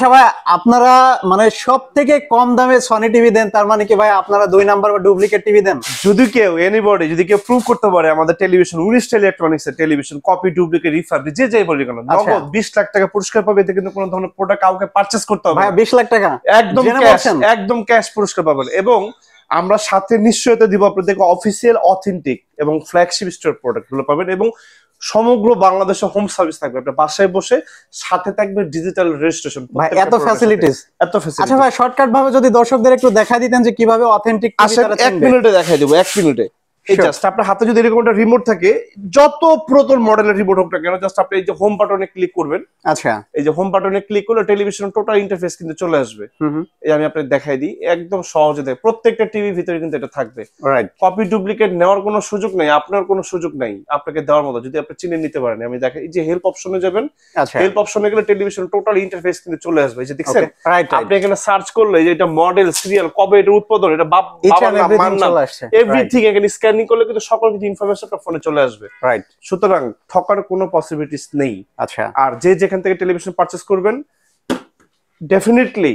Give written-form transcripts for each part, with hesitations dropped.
আচ্ছা ভাই, আপনারা মানে সব থেকে কম দামে সনি টিভি দেন, তার মানে কি ভাই আপনারা 2 নাম্বার বা ডুপ্লিকেট টিভি দেন? যদি কেউ এনিবডি যদি কেউ প্রুভ করতে পারে আমাদের টেলিভিশন উনিশটা ইলেকট্রনিক্স এর টেলিভিশন কপি ডুপ্লিকেট রিফার্বিশ যে যাই বলি কেন, নগদ 20 লাখ টাকা পুরস্কার পাবে। এতে কিন্তু কোনো ধরনের প্রোডাক্ট কাউকে পারচেজ করতে হবে ভাই। 20 লাখ টাকা একদম ক্যাশ পুরস্কার পাবেন। এবং আমরা সাথে নিশ্চয়তা দিব আপনাদেরকে অফিসিয়াল অথেন্টিক এবং ফ্ল্যাগশিপ স্টোর প্রোডাক্ট গুলো পাবেন, এবং সমগ্র বাংলাদেশে হোম সার্ভিস থাকবে। আপনার বাসায় বসে সাথে থাকবে ডিজিটাল রেজিস্ট্রেশন। ভাই এত ফ্যাসিলিটিস। আচ্ছা ভাই, শর্টকাট ভাবে যদি দর্শকদের একটু দেখা দিতেন যে কিভাবে অথেন্টিক টিভি তারা চিনবে। 1 মিনিটে দেখাই দেব, 1 মিনিটে। এই জাস্ট আপনার হাতে যদি এরকম একটা রিমোট থাকে, যত পুরাতন মডেলের রিমোট হোক না কেন, জাস্ট আপনি এই যে হোম বাটনে ক্লিক করবেন। আচ্ছা, এই যে হোম বাটনে ক্লিক করলে টেলিভিশন টোটাল ইন্টারফেস কিন্তু চলে আসবে। এই আমি আপনাকে দেখাই দিই, একদম সহজে দেখ, প্রত্যেকটা টিভির ভিতরে কিন্তু এটা থাকবে। রাইট, কপি ডুপ্লিকেট নেওয়ার কোনো সুযোগ নেই, আপনার কোনো সুযোগ নাই আপনাকে দেওয়ার মতো, যদি আপনি চিনে নিতে পারেন। আমি দেখাই, এই যে হেল্প অপশনে যাবেন। আচ্ছা, হেল্প অপশনে গেলে টেলিভিশন টোটাল ইন্টারফেস কিন্তু চলে আসবে। এই যে দেখছেন, আপনি এখানে সার্চ করলে যে এটা মডেল, সিরিয়াল, কবে এটা উৎপাদন, এটা বাবার নাম, মার নাম, এভরিথিং এখানে স্ক্যানিং করলে কিন্তু সকল কিছু ইনফরমেশন আপনার ফোনে চলে আসবে। রাইট, সুতরাং ঠকার কোনো পসিবিলিটিস নেই। আচ্ছা, আর যে যেখান থেকে টেলিভিশন পারচেজ করবেন, ডেফিনেটলি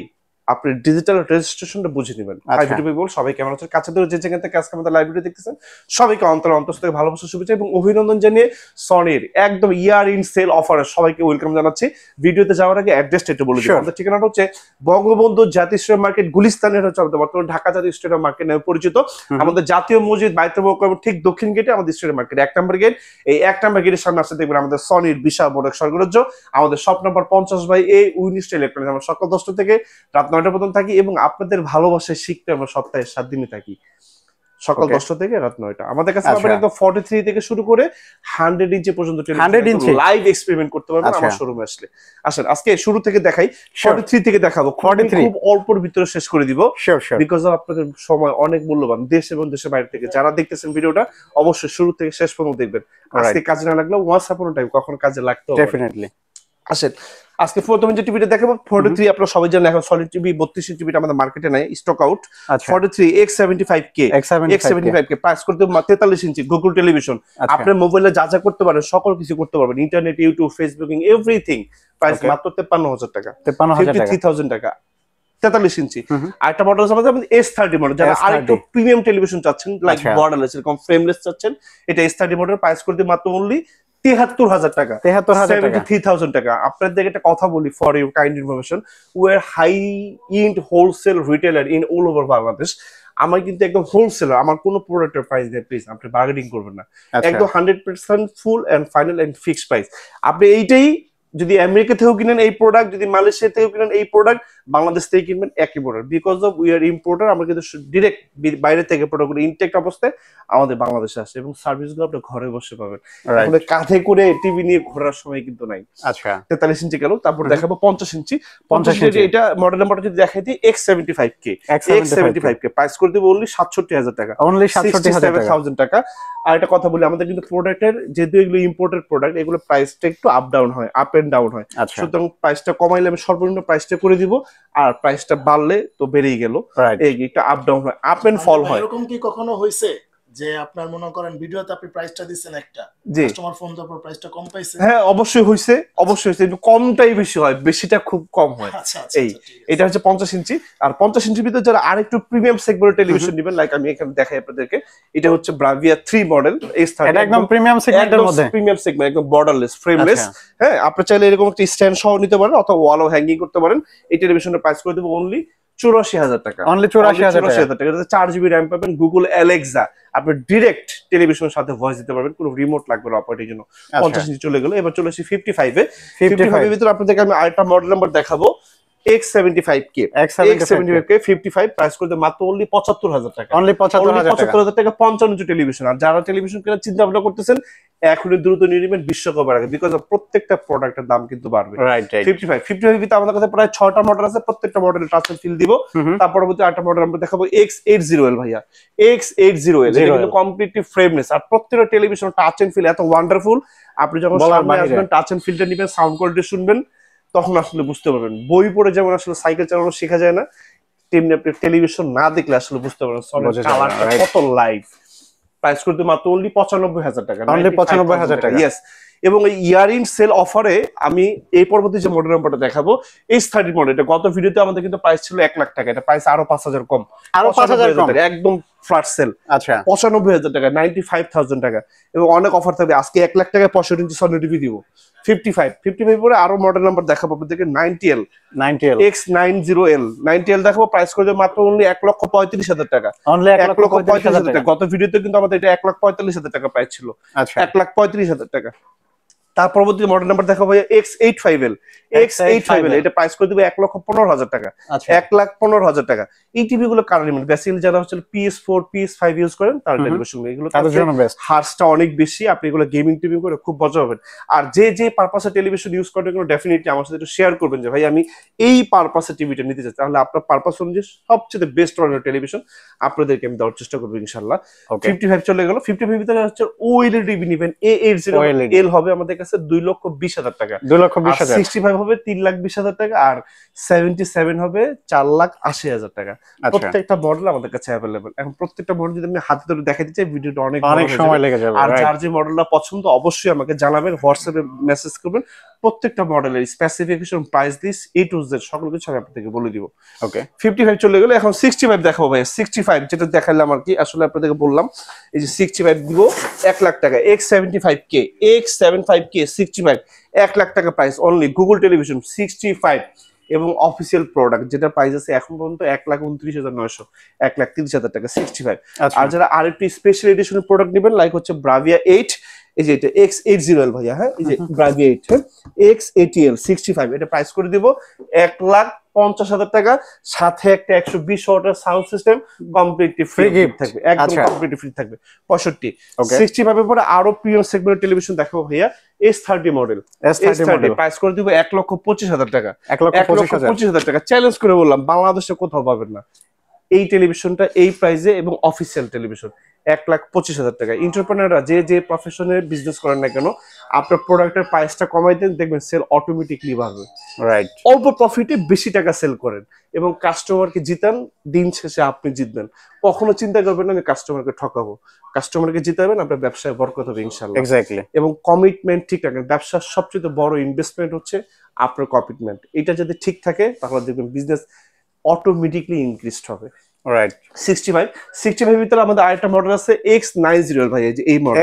আপনি ডিজিটাল রেজিস্ট্রেশনটা বুঝে নেবেন। প্রাইভেট পিপল সবাই কেমন আছেন, কাছে ধরে যে যেখান থেকে আজকে আমাদের লাইব্রেরি দেখতেছেন, সবাইকে অন্তর থেকে ভালোবাসা, শুভেচ্ছা এবং অভিনন্দন জানিয়ে সনির একদম ইয়ার ইন সেল অফারে সবাইকে ওয়েলকাম জানাচ্ছি। ভিডিওতে যাওয়ার আগে অ্যাড্রেসটা একটু বলে দিই। আমাদের ঠিকানাটা হচ্ছে বঙ্গবন্ধু জাতীয় স্টেডিয়াম মার্কেট, গুলিস্তানের হচ্ছে আমাদের বর্তমানে ঢাকা জাতীয় স্টেডিয়াম মার্কেট নামে পরিচিত। আমাদের জাতীয় মসজিদ বাইতুল মুকাররম ঠিক দক্ষিণ গেটে আমাদের স্টেডিয়াম মার্কেট 1 নম্বর গেট। এই 1 নম্বর গেটের সামনে আসতে দেখবেন আমাদের সনির বিশাল বড় স্বর্গরাজ্য। আমাদের শপ নম্বর 50/A, উইনিস্টা ইলেকট্রনিক্স। আমরা সকাল 10টা থেকে রাত 9টা পর্যন্ত থাকি, এবং আপনাদের ভালোবাসায় শিখতে আমরা সপ্তাহে 7 দিনই থাকি, সকাল 10টা থেকে রাত 9টা। আমাদের কাছে পাবেন একদম 43 থেকে শুরু করে 100 ইঞ্চি পর্যন্ত লাইভ এক্সপেরিমেন্ট করতে পারবেন আমার শোরুমে আসলে। আসেন আজকে শুরু থেকে দেখাই, 43 থেকে দেখাবো। 43 খুব অল্পর ভিতরে শেষ করে দিব, বিকজ অফ আপনাদের সময় অনেক মূল্যবান। দেশ এবং দেশের বাইরে থেকে যারা দেখতেছেন ভিডিওটা, অবশ্যই শুরু থেকে শেষ পর্যন্ত দেখবেন। আজকে কাজে না লাগলেও ওয়ান্স আপন টাইম কখন কাজে লাগতো ডেফিনেটলি। আসেন আজকে প্রথমে যে টিভিটা দেখাবো 43, আপনারা সবাই জানেন এখন সলিড টিভি 32 টিভিটা আমাদের মার্কেটে নাই, স্টক আউট। 43 X75K প্রাইস করতে 43 ইঞ্চি গুগল টেলিভিশন। আপনি মোবাইলে যা যা করতে পারেন সকল কিছু করতে পারবেন, internet, YouTube, Facebooking, everything. Price মাত্র 53,000 টাকা, 53,000 টাকা, 43 ইঞ্চি। আরেকটা মডেল আছে আমাদের S30 মডেল, যারা আরেকটু প্রিমিয়াম টেলিভিশন চাচ্ছেন, লাইক বর্ডারলেস এরকম ফ্রেমলেস চাচ্ছেন, এটা S30 মডেল প্রাইস করতে মাত্র অনলি 73,000 টাকা, 73,000 টাকা। আপনাদের একটা কথা বলি for your kind information, we are high end wholesale retailer in all over Bangladesh. আমার কিন্তু একদম হোলসেলার, আমার কোনো প্রোডাক্টের প্রাইস দিয়ে প্লিজ আপনি বার্গেনিং করবেন না, একদম 100% full and final and fixed price. আপনি এইটাই যদি আমেরিকা থেকেও কিনেন এই প্রোডাক্ট, যদি মালয়েশিয়া থেকেও কিনেন এই প্রোডাক্ট, বাংলাদেশ থেকে কিনবেন একই product, because of we are importer. আমরা কিন্তু ডিরেক্ট বাইরে থেকে প্রোডাক্টগুলো ইনটেক অবস্থায় আমাদের বাংলাদেশে আসে, এবং সার্ভিসগুলো আপনি ঘরে বসে পাবেন। আসলে কাঁধে করে টিভি নিয়ে ঘোরার সময় কিন্তু নাই। আচ্ছা, 43 ইঞ্চি গেল, তারপর দেখাবো 50 ইঞ্চি। 50 ইঞ্চি এটা মডেল নাম্বারটা যদি দেখাই দিই X75K প্রাইস করে দেবো অনলি 67,000 টাকা, অনলি 67,000 টাকা। আর একটা কথা বলি, আমাদের কিন্তু প্রোডাক্টের যেহেতু এগুলো ইম্পোর্টেড প্রোডাক্ট, এগুলো প্রাইসটা একটু আপ ডাউন হয়, আপ এন্ড ডাউন হয়। সুতরাং প্রাইসটা কমাইলে আমি সর্বনিম্ন প্রাইসটা করে দিব, আর প্রাইসটা বাড়লে তো বেড়েই গেল, এই একটা আপ ডাউন হয়, আপ এন্ড ফল হয়। এরকম কি কখনো হয়েছে যে আপনার মনে করেন ভিডিওতে আপনি প্রাইসটা দিচ্ছেন একটা, কাস্টমার ফোন দেওয়ার পর প্রাইসটা কম পাইছে? হ্যাঁ অবশ্যই হয়েছে, অবশ্যই হয়েছে, কমটাই বেশি হয়, বেশিটা খুব কম হয়। এই এটা হচ্ছে 50 ইঞ্চি। আর 50 ইঞ্চির ভিতরে যারা আরেকটু প্রিমিয়াম সেগমেন্টের টেলিভিশন নেবেন, লাইক আমি এখানে দেখাই আপনাদেরকে, এটা হচ্ছে ব্রাভিয়া 3 মডেল S30, এটা একদম প্রিমিয়াম সেগমেন্টের মধ্যে, প্রিমিয়াম সেগমেন্ট, একদম বর্ডারলেস, ফ্রেমলেস। হ্যাঁ, আপনি চাইলে এরকম একটা স্ট্যান্ড সহ নিতে পারেন, অথবা ওয়ালও হ্যাঙ্গিং করতে পারেন। এই টেলিভিশনের প্রাইস করে দেবো অনলি 84,000 টাকা, অনলি 84,000 টাকা। 4GB র্যাম পাবেন, গুগল অ্যালেক্সা, আপনি ডিরেক্ট টেলিভিশনের সাথে ভয়েস দিতে পারবেন, কোনো রিমোট লাগবে না অপারেটের জন্য। 50 ইঞ্চি চলে গেল, এবার চলে আসি 55 এর ভিতরে আপনাদেরকে আমি আরেকটা মডেল নাম্বার দেখাবো, X75K 55 প্রাইস করতে মাত্র অনলি 75,000 টাকা, অনলি 75,000 টাকা। 55 ইঞ্চি টেলিভিশন। আর যারা টেলিভিশন কেনার চিন্তা ভাবনা করতেছেন, এখনই দ্রুত নিয়ে নেবেন বিশ্বকাপের আগে, বিকজ প্রত্যেকটা প্রোডাক্টের দাম কিন্তু বাড়বে। 55 ভিতরে আমাদের কাছে প্রায় 6টা মডেল আছে, প্রত্যেকটা মডেলের টাচ এন্ড ফিল দিব। তার পরবর্তী আরেকটা মডেল আমরা দেখাবো X80L ভাইয়া, X80L, এটা কিন্তু কমপ্লিটলি ফ্রেমলেস। আর প্রত্যেকটা টেলিভিশন টাচ এন্ড ফিল এত ওয়ান্ডারফুল, আপনি যখন সামনে আসবেন টাচ এন্ড ফিলটা নেবেন, সাউন্ড কোয়ালিটি শুনবেন, তখন আসলে বুঝতে পারবেন। বই পড়ে যেমন আসলে সাইকেল চালানো শেখা যায় না, তেমনি আপনি টেলিভিশন না দেখলে আসলে বুঝতে পারবেন কত লাইভ। প্রাইস করতে মাত্র অনলি 95,000 টাকা, অনলি 95,000 টাকা। ইয়েস, এবং এই ইয়ার ইন সেল অফারে আমি এই পরবর্তী যে মডেল নাম্বারটা দেখাবো H30 মডেল, এটা গত ভিডিওতে আমাদের কিন্তু প্রাইস ছিল 1 লাখ টাকা, এটা প্রাইস আরো 5,000 কম, আরো 5,000 কম, একদম ফ্ল্যাট সেল। আচ্ছা 95,000 টাকা, 95,000 টাকা, এবং অনেক অফার থাকবে আজকে। 1 লাখ টাকায় 65 ইঞ্চি সনি টিভি দিব। 55 পরে আরো মডেল নাম্বার দেখাবো আপনাদেরকে, 90L X90L 90L দেখাবো, প্রাইস করে দেবো মাত্র অনলি 1,35,000 টাকা, অনলি 1,35,000 টাকা। গত ভিডিওতে কিন্তু আমাদের এটা 1,45,000 টাকা প্রাইস ছিল, আচ্ছা 1,35,000 টাকা। তার পরবর্তী মডেল নাম্বার দেখাবো X85L এটা প্রাইস করে দেবো 1,15,000 টাকা, আচ্ছা 1,15,000 টাকা। এই টিভি গুলো কারণ বেসিক্যালি যারা হচ্ছে PS4 PS5 ইউজ করেন তার টেলিভিশন এগুলো তাদের জন্য বেস্ট, হার্সটা অনেক বেশি, আপনি এগুলো গেমিং টিভি করে খুব মজা পাবেন। আর যে যে পারপাসে টেলিভিশন ইউজ করেন এগুলো ডেফিনেটলি আমার সাথে একটু শেয়ার করবেন যে ভাই আমি এই পারপাসে টিভিটা নিতে চাই, তাহলে আপনার পারপাস অনুযায়ী সবচেয়ে বেস্ট ধরনের টেলিভিশন আপনাদেরকে আমি দেওয়ার চেষ্টা করবো ইনশাআল্লাহ। 55 চলে গেল। 55 ভিতরে হচ্ছে OLED টিভি নিবেন, A80L হবে আমাদের কাছে 2,20,000 টাকা, 2,20,000, 65 হবে 3,20,000 টাকা, আর 77 হবে 4,80,000 টাকা। প্রত্যেকটা মডেল আমাদের কাছে অ্যাভেলেবল। এখন প্রত্যেকটা মডেল যদি আমি হাতে ধরে দেখাতে চাই ভিডিওটা অনেক সময় লেগে যাবে। আর যার যে মডেলটা পছন্দ অবশ্যই আমাকে জানাবেন, হোয়াটসঅ্যাপে মেসেজ করবেন, প্রত্যেকটা মডেলের specification, price list, A to Z সকল কিছু আমি আপনাদেরকে বলে দিব। ওকে 55 চলে গেলে এখন 65 দেখাবো ভাই। 65 যেটা দেখালাম আর কি, আসলে আপনাদেরকে বললাম এই যে 65 দিব 1 লাখ টাকা, X75K 65 1 লাখ টাকা প্রাইস অনলি। গুগল টেলিভিশন 65 এবং অফিসিয়াল প্রোডাক্ট যেটা প্রাইস আছে এখন পর্যন্ত 1,29,900, 1,30,000 টাকা 65। আর যারা আরেকটি স্পেশাল এডিশনের প্রোডাক্ট নেবেন লাইক হচ্ছে ব্রাভিয়া 8, এই যে এটা X80L ভাইয়া, হ্যাঁ এই যে ব্রাভিয়া 8, হ্যাঁ X80L 65, এটা প্রাইস করে দিব 1,50,000 টাকা, সাথে একটা 120 ওয়াটের sound system completely free gift থাকবে, একদম কমপ্লিটলি ফ্রি থাকবে। 65 65 এর পরে আরো প্রিমিয়াম সেগমেন্টের টেলিভিশন দেখাবো ভাইয়া, S30 মডেল, S30 প্রাইস করে দিব 1,25,000 টাকা, 1,25,000 টাকা। চ্যালেঞ্জ করে বললাম বাংলাদেশে কোথাও পাবেন না এই টেলিভিশনটা এই প্রাইসে, এবং অফিসিয়াল টেলিভিশন 1,25,000 টাকা। এন্টারপ্রেনাররা যে যে প্রফেশনে বিজনেস করেন না কেন, আপনার প্রোডাক্টের প্রাইসটা কমাই দেন, দেখবেন সেল অটোমেটিকলি বাড়বে। রাইট, অল্প প্রফিটে বেশি টাকা সেল করেন এবং কাস্টমারকে জিতান, দিন শেষে আপনি জিতবেন। কখনো চিন্তা করবেন না আমি কাস্টমারকে ঠকাবো, কাস্টমারকে জিতাবেন, আপনার ব্যবসায় বরকত হবে ইনশাআল্লাহ। এক্স্যাক্টলি। এবং কমিটমেন্ট ঠিক রাখেন, ব্যবসার সবচেয়ে বড় ইনভেস্টমেন্ট হচ্ছে আপনার কমিটমেন্ট। এটা যদি ঠিক থাকে তাহলে দেখবেন বিজনেস অটোমেটিকলি ইনক্রিজ হবে। রাইট। 65 ভিতরে আমাদের আরেকটা মডেল আছে X90L ভাই, এই যে এই মডেল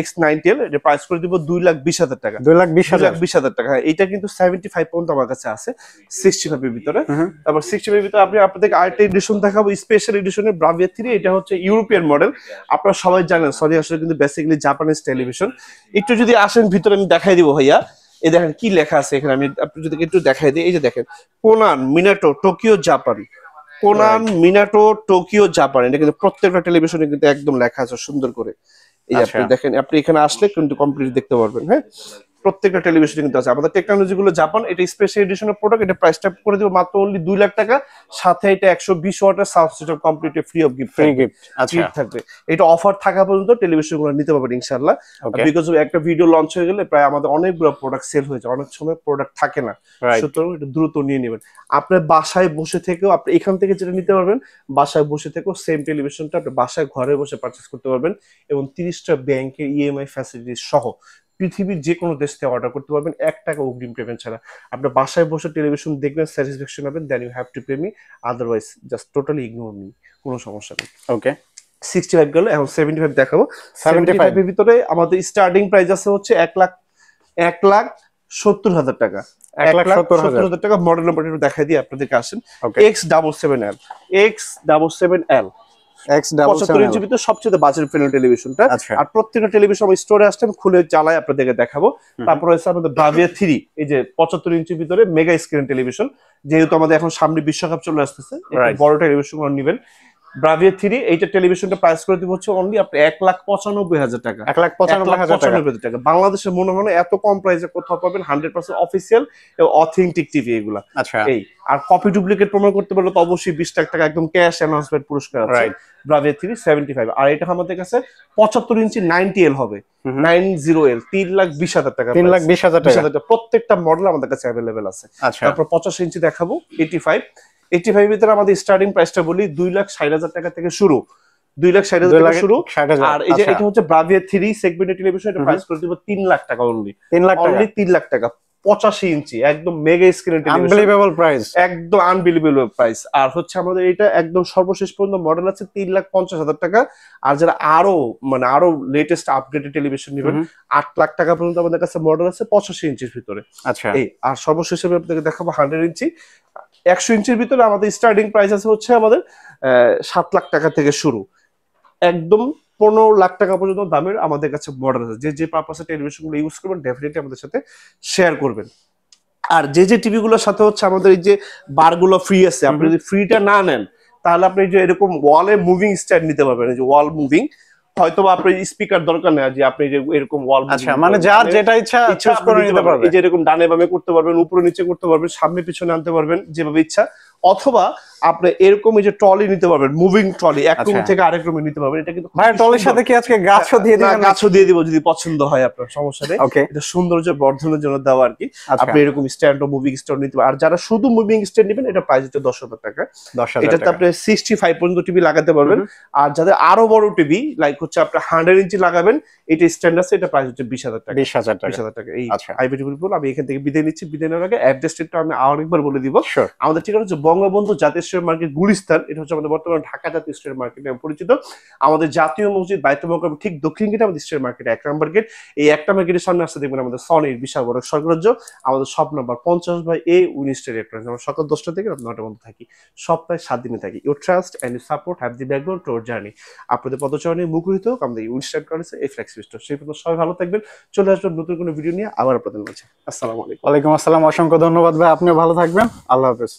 X90L এটা প্রাইস করে দিব 2,20,000 টাকা, 2,20,000 টাকা। এটা কিন্তু 75 পর্যন্ত আমার কাছে আছে 65 এর ভিতরে। তারপর 65 এর ভিতরে আপনাদেরকে আরেকটা এডিশন দেখাবো, স্পেশাল এডিশনের ব্রাভিয়া 3, এটা হচ্ছে ইউরোপিয়ান মডেল। আপনারা সবাই জানেন সনি আসলে কিন্তু বেসিক্যালি জাপানিজ টেলিভিশন। একটু যদি আসেন ভিতরে আমি দেখাই দিব ভাইয়া, এই দেখেন কি লেখা আছে এখানে, আমি আপনাদেরকে একটু দেখাই দিই। এই যে দেখেন Conan Minato Tokyo Japan, Conan Minato Tokyo Japan, এটা কিন্তু প্রত্যেকটা টেলিভিশনে কিন্তু একদম লেখা আছে সুন্দর করে। এই যে আপনি দেখেন, আপনি এখানে আসলে কিন্তু কমপ্লিট দেখতে পারবেন। হ্যাঁ, প্রত্যেকটা টেলিভিশনে কিন্তু আছে। আমাদের টেকনোলজি গুলো জাপান, এটা স্পেশাল এডিশনের প্রোডাক্ট, এটা প্রাইসটা করে দিব মাত্র অনলি 2 লাখ টাকা, সাথে এটা 120 ওয়াটের sound system completely free of gift, free gift থাকবে। এটা অফার থাকা পর্যন্ত টেলিভিশন গুলো নিতে পারবেন ইনশাআল্লাহ। বিকজ একটা ভিডিও লঞ্চ হয়ে গেলে প্রায় আমাদের অনেকগুলো প্রোডাক্ট সেল হয়ে যায়, অনেক সময় প্রোডাক্ট থাকে না, সুতরাং এটা দ্রুত নিয়ে নেবেন। আপনার বাসায় বসে থেকেও আপনি এখান থেকে যেটা নিতে পারবেন, বাসায় বসে থেকেও সেম টেলিভিশনটা আপনি বাসায় ঘরে বসে পারচেজ করতে পারবেন, এবং 30টা ব্যাংকের EMI ফ্যাসিলিটি সহ পৃথিবীর যে কোনো দেশ থেকে অর্ডার করতে পারবেন 1 টাকা অগ্রিম পেমেন্ট ছাড়া। আপনার বাসায় বসে টেলিভিশন দেখবেন, স্যাটিসফ্যাকশন হবেন, then you have to pay me, otherwise just totally ignore me, কোনো সমস্যা নেই। ওকে 65 গেল, এখন 75 দেখাবো। 75 এর ভিতরে আমাদের স্টার্টিং প্রাইস আছে হচ্ছে 1,70,000 টাকা, 1,70,000 টাকা। মডেল নাম্বার একটু দেখাই দিই আপনাদেরকে, আসেন। X77L 75 ইঞ্চি ভিতরে সবচেয়ে বাজেট ফ্রেন্ডলি টেলিভিশনটা। আর প্রত্যেকটা টেলিভিশন আমি স্টোরে আসলে খুলে চালাই আপনাদেরকে দেখাবো। তারপর হচ্ছে আমাদের ব্রাভিয়া 3, এই যে 75 ইঞ্চি ভিতরে মেগা স্ক্রিন টেলিভিশন, যেহেতু আমাদের এখন সামনে বিশ্বকাপ চলে আসতেছে, বড় টেলিভিশন নেবেন। ব্রাভিয়া 3 এইটা টেলিভিশনটা প্রাইস করে দিব হচ্ছে অনলি আপনি 1,95,000 টাকা, 1,95,000 টাকা। বাংলাদেশের মনে হয় এত কম প্রাইসে কোথাও পাবেন 100% অফিসিয়াল এবং অথেন্টিক টিভি এগুলা। এই আর কপি ডুপ্লিকেট প্রমাণ করতে পারলে তো অবশ্যই 20 লাখ টাকা একদম ক্যাশ অ্যানাউন্সমেন্ট পুরস্কার আছে। ব্রাভিয়া 3 75, আর এটা আমাদের কাছে 75 ইঞ্চি 90L হবে, 90L 3,20,000 টাকা, 3,20,000 টাকা। প্রত্যেকটা মডেল আমাদের কাছে অ্যাভেলেবেল আছে। তারপর 85 ইঞ্চি দেখাবো 85 ভিতরে আমাদের স্টার্টিং প্রাইসটা বলি 2,60,000 টাকা থেকে শুরু, 2,60,000 টাকা শুরু। 2,60,000 আর এই যে এটা হচ্ছে ব্রাভিয়া 3 সেগমেন্টের টেলিভিশন, এটা প্রাইস করে দিব 3 লাখ টাকা অনলি। 3 লাখ টাকা, অনলি 3 লাখ টাকা, 85 ইঞ্চি একদম মেগা স্ক্রিনের টেলিভিশন, আনবিলিভেবল প্রাইস, একদম আনবিলিভেবল প্রাইস। আর হচ্ছে আমাদের এটা একদম সর্বশেষ পর্যন্ত মডেল আছে 3,50,000 টাকা। আর যারা আরো লেটেস্ট আপগ্রেডেড টেলিভিশন নেবেন 8 লাখ টাকা পর্যন্ত আমাদের কাছে মডেল আছে 85 ইঞ্চির ভিতরে। আচ্ছা, এই আর সর্বশেষ আমি আপনাদের দেখাবো 100 ইঞ্চি। 100 ইঞ্চির ভিতরে আমাদের স্টার্টিং প্রাইস আছে হচ্ছে আমাদের 7 লাখ টাকা থেকে শুরু, একদম 15 লাখ টাকা পর্যন্ত দামের আমাদের কাছে মডেল আছে। যে যে পারপাসে টেলিভিশন গুলো ইউজ করবেন ডেফিনেটলি আমাদের সাথে শেয়ার করবেন। আর যে যে টিভি গুলোর সাথে হচ্ছে আমাদের এই যে বারগুলো ফ্রি আছে, আপনি যদি ফ্রিটা না নেন তাহলে আপনি যে এরকম ওয়ালে মুভিং স্ট্যান্ড নিতে পারবেন, এই যে ওয়াল মুভিং, হয়তো আপনার স্পিকার দরকার নেই যে আপনি যে এরকম ওয়াল, আচ্ছা, মানে যার যেটা ইচ্ছা চুজ করে নিতে পারবেন। এই যে এরকম ডানে বামে করতে পারবেন, উপরে নিচে করতে পারবেন, সামনে পিছনে আনতে পারবেন যেভাবে ইচ্ছা। অথবা আপনি এরকম এই যে ট্রলি নিতে পারবেন, মুভিং ট্রলি, এক রুম থেকে আরেক রুমে নিতে পারবেন। এটা কিন্তু ভাই ট্রলির সাথে কি আজকে গাছও দিয়ে দিবেন? গাছও দিয়ে দিব যদি পছন্দ হয় আপনার, সমস্যা নেই। এটা সৌন্দর্য বর্ধনের জন্য দেওয়া আর কি। আপনি এরকম স্ট্যান্ড ও মুভিং স্ট্যান্ড নিতে পারবেন। আর যারা শুধু মুভিং স্ট্যান্ড নেবেন এটা প্রাইস হচ্ছে 10,000 টাকা। এটাতে আপনি 65 পর্যন্ত টিভি লাগাতে পারবেন। আর যাদের আরো বড় টিভি লাইক হচ্ছে আপনি 100 ইঞ্চি লাগাবেন, এটা স্ট্যান্ড আছে, এটা প্রাইস হচ্ছে 20,000 টাকা। 20,000 টাকা। এই আইবিটি গ্রুপ, আমি এখান থেকে বিদায় নিচ্ছি। বিদায় নেওয়ার আগে অ্যাড্রেসটা আমি আরেকবার বলে দিব। আমাদের ঠিকানা হচ্ছে বঙ্গবন্ধু জাতীয় স্টেডিয়াম মার্কেট, গুলিস্তান। এটা হচ্ছে আমাদের বর্তমানে ঢাকা জাতীয় স্টেডিয়াম মার্কেট নামে পরিচিত। আমাদের জাতীয় মসজিদ বাইতুল মোকাররম ঠিক দক্ষিণ গেটে আমাদের স্টেডিয়াম মার্কেট 1 নম্বর গেট। এই 1 নম্বর গেটের সামনে আসতে দেখবেন আমাদের সনির বিশাল বড় স্বর্গরাজ্য। আমাদের shop number 50/A Winstar restaurant. আমরা সকাল 10টা থেকে রাত 9টা পর্যন্ত থাকি, সপ্তাহে 7 দিনে থাকি। Your trust and your support have the backbone to our journey. আপনাদের পদচারণে মুখরিত হোক আমাদের উইনস্টার কলেজে এই ফ্লেক্সি স্টোর। সেই পর্যন্ত সবাই ভালো থাকবেন। চলে আসবেন নতুন কোনো ভিডিও নিয়ে আবার আপনাদের মাঝে। আসসালামু আলাইকুম। ওয়ালাইকুম আসসালাম, অসংখ্য ধন্যবাদ ভাই, আপনিও ভালো থাকবেন। আল্লাহ হাফেজ।